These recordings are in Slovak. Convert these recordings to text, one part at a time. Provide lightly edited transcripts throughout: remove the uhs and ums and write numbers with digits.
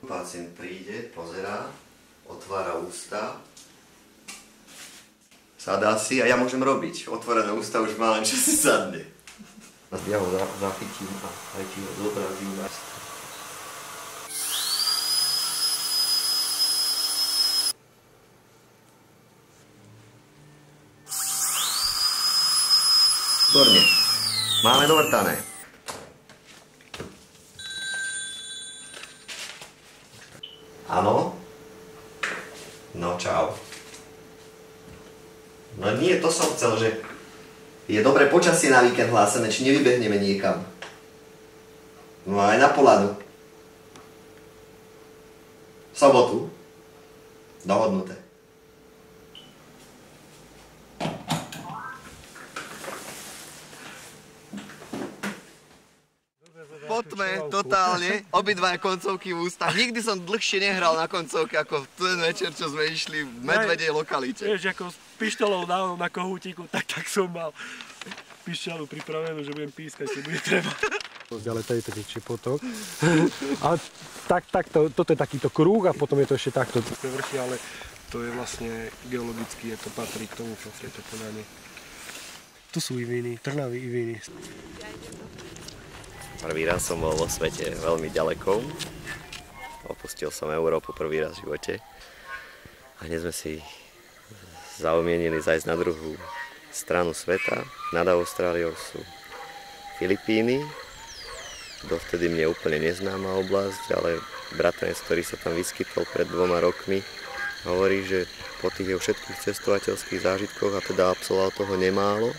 Pacient príde, pozerá, otvára ústa, sadá si a ja môžem robiť. Otvorené ústa už má, len čo si sadne. Ja ho zachytím a aj ti ho zobrazím. Výborne. Máme dovrtané. Áno? No čau. No nie, to som chcel, že je dobré počasie na víkend hlásené, či nevybehneme niekam. No aj na Polanu. V sobotu. Dohodnuté. Po tme, totálne, obidvaja koncovky v ústach. Nikdy som dlhšie nehral na koncovke, ako ten večer, čo sme išli v medvedej lokalite. Vieš, ako s pištolou na kohútiku, tak som mal pišťalu pripravenú, že budem pískať, keď bude treba. Ale to je taký čipotok. A toto je takýto krúh a potom je to ešte takto. To je vrchy, ale to je vlastne geologicky, to patrí k tomu, čo v tejto podane. Tu sú Ivíny, Trnavy, Ivíny. Prvý raz som bol vo svete veľmi ďaleko. Opustil som Európu prvý raz v živote. A hneď sme si zaumienili zajsť na druhú stranu sveta. Nad Austráliou sú Filipíny. Dovtedy mne úplne neznáma oblasť, ale bratranec, ktorý sa tam vyskytol pred 2 rokmi, hovorí, že po tých jeho všetkých cestovateľských zážitkoch, a teda absolvoval toho nemálo,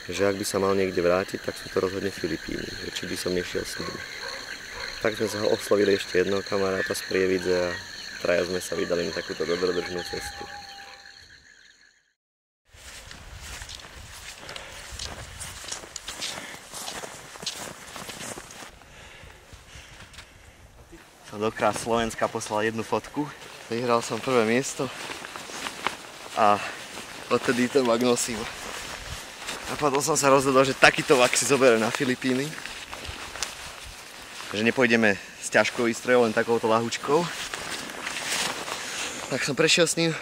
že ak by sa mal niekde vrátiť, tak sú to rozhodne Filipíny, že či by som nešiel s ním. Tak sme sa ho oslovili ešte jedného kamaráta z Prievidze a traja sme sa vydali na takúto dobrodržnú cestu. Som do krás Slovenska poslal jednu fotku, vyhral som prvé miesto a odtedy ten vak nosím. A potom som sa rozhodol, že takýto vak si zoberiem na Filipíny. Že nepôjdeme s ťažkou výstrojou, len takouto ľahučkou. Tak som prešiel s ním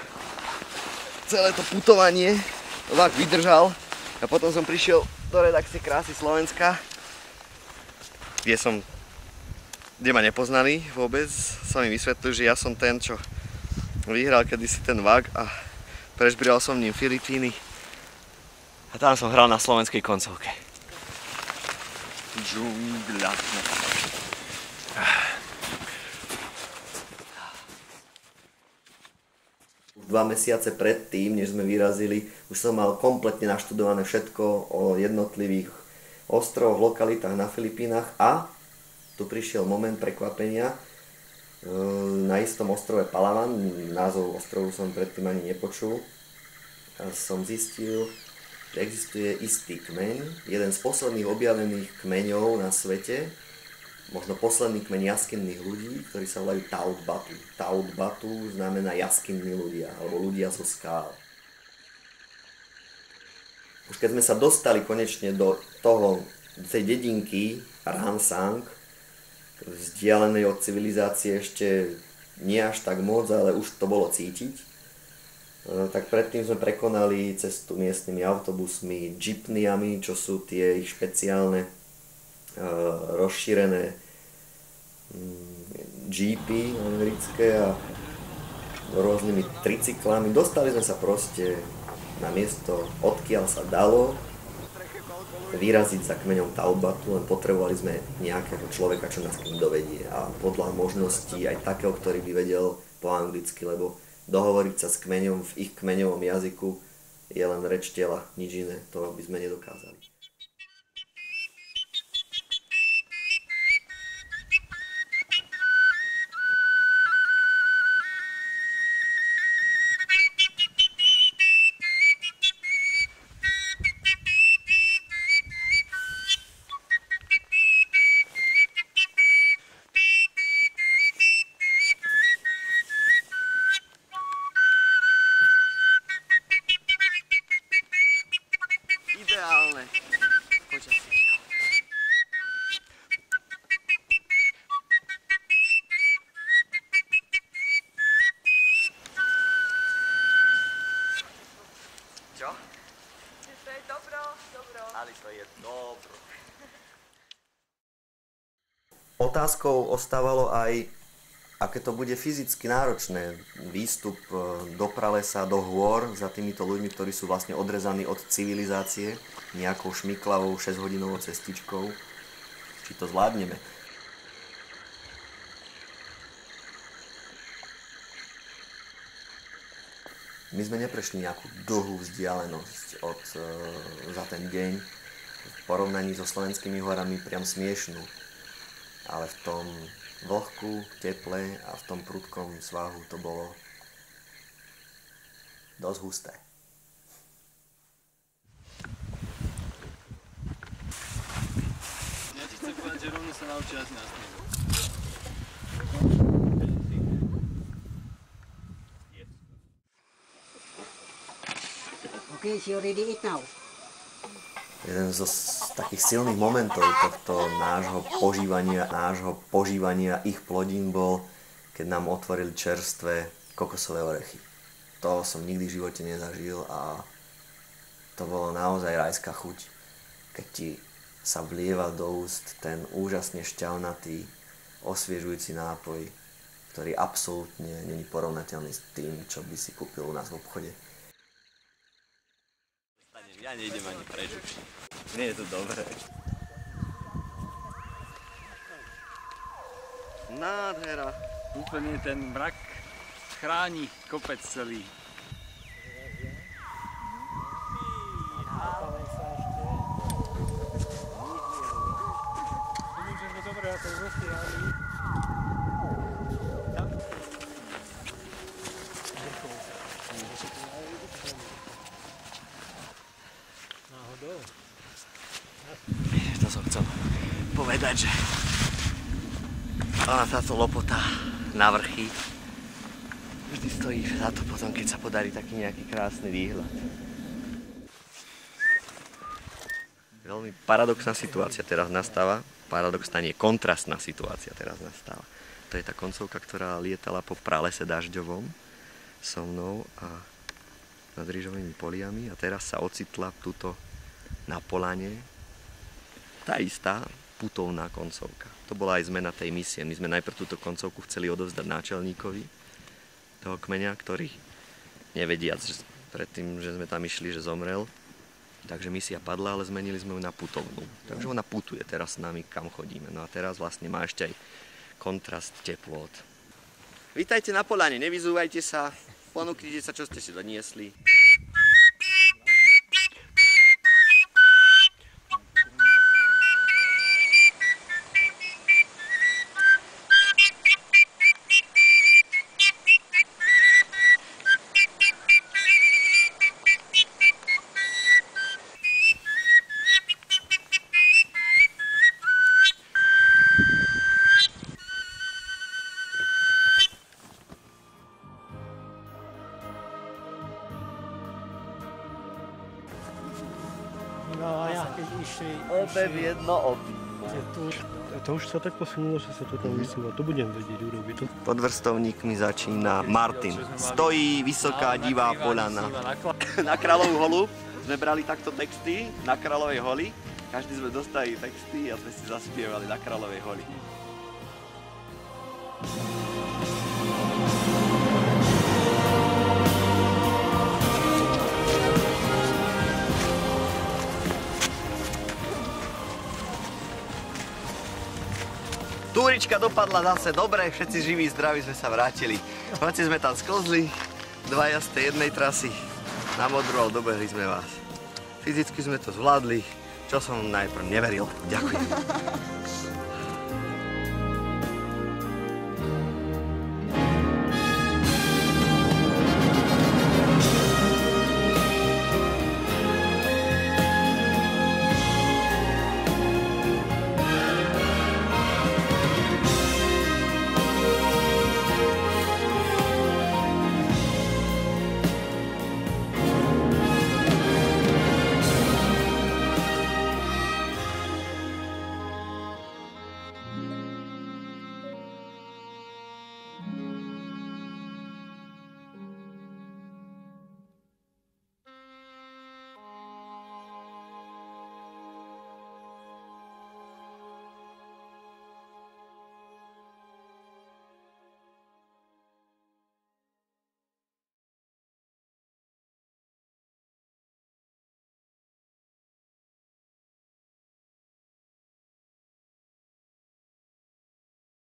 celé to putovanie. Vak vydržal. A potom som prišiel do redakcie Krásy Slovenska, kde ma nepoznali vôbec. Som im vysvetlil, že ja som ten, čo vyhral kedysi ten vak a prežbieral som ním Filipíny. A tam som hral na slovenskej koncovke. Džungľa. 2 mesiace predtým, než sme vyrazili, už som mal kompletne naštudované všetko o jednotlivých ostrovoch, lokalitách na Filipínach a tu prišiel moment prekvapenia. Na istom ostrove Palawan, názov ostrovu som predtým ani nepočul, a som zistil, že existuje istý kmeň, jeden z posledných objavených kmeňov na svete, možno posledný kmeň jaskinných ľudí, ktorí sa volajú Taud Batu. Taud Batu znamená jaskinní ľudia, alebo ľudia zo skál. Už keď sme sa dostali konečne do tej dedinky Ransang, vzdialenej od civilizácie ešte nie až tak moc, ale už to bolo cítiť, tak predtým sme prekonali cestu miestnymi autobusmi, jeepniami, čo sú tie ich špeciálne rozšírené jeepy americké a rôznymi tricyklami. Dostali sme sa proste na miesto, odkiaľ sa dalo vyraziť za kmeňom Taud Batu, len potrebovali sme nejakého človeka, čo nás k ním dovedie a podľa možností aj takého, ktorý by vedel po anglicky, lebo dohovoriť sa s kmeňom v ich kmeňovom jazyku je len reč tela, nič iné, to by sme nedokázali. Ideálne. Otázkou ostávalo aj, aké to bude fyzicky náročné. Výstup do pralesa, do hôr za týmito ľuďmi, ktorí sú vlastne odrezaní od civilizácie nejakou šmiklavou 6-hodinovou cestičkou. Či to zvládneme. My sme neprešli nejakú dlhú vzdialenosť za ten deň. V porovnaní so slovenskými horami priam smiešnú. Ale v tom vlhku, teple a v tom prudkom svahu to bolo dosť husté. Ja ti chcem povedať, že rovno sa naučí asi na snehu. Okay, so you ready eat now? Jeden z takých silných momentov tohto nášho požívania ich plodín bol, keď nám otvorili čerstvé kokosové orechy. To som nikdy v živote nezažil a to bolo naozaj rajská chuť, keď ti sa vlieva do úst ten úžasne šťavnatý, osviežujúci nápoj, ktorý absolútne není porovnateľný s tým, čo by si kúpil u nás v obchode. Ja nejdem ani preč už. Nie je to dobré. Nádhera. Úplne ten mrak chráni kopec celý. To som chcel povedať, že táto lopota na vrchy vždy stojí za to potom, keď sa podarí taký nejaký krásny výhľad. Veľmi paradoxná situácia teraz nastáva. Paradoxná nie, kontrastná situácia teraz nastáva. To je tá koncovka, ktorá lietala po pralese dažďovom so mnou a nad rýžovými poliami a teraz sa ocitla tuto na polane tá istá putovná koncovka. To bola aj zmena tej misie. My sme najprv túto koncovku chceli odovzdať náčelníkovi toho kmeňa, ktorý nevediac predtým, že sme tam išli, že zomrel. Takže misia padla, ale zmenili sme ju na putovnú. Takže ona putuje teraz s nami, kam chodíme. No a teraz vlastne má ešte aj kontrast teplôt. Vítajte na polane, nevyzúvajte sa, ponúknite sa, čo ste si doniesli. No a ja keď išli... Obev jedno objíma. To už sa tak posunulo, že sa to tam vysúva. To budem vedieť urobiť. Pod vrstovníkmi začína Martin. Stojí vysoká divá poľana. Na Kráľovú holu sme brali takto texty, na Kráľovej holi. Každý sme dostali texty a sme si zaspievali na Kráľovej holi. Túrička dopadla zase dobre, všetci živí, zdraví sme sa vrátili. V noci sme tam sklzli, dvaja z tej jednej trasy na modru, ale dobehli sme vás. Fyzicky sme to zvládli, čo som najprv neveril. Ďakujem.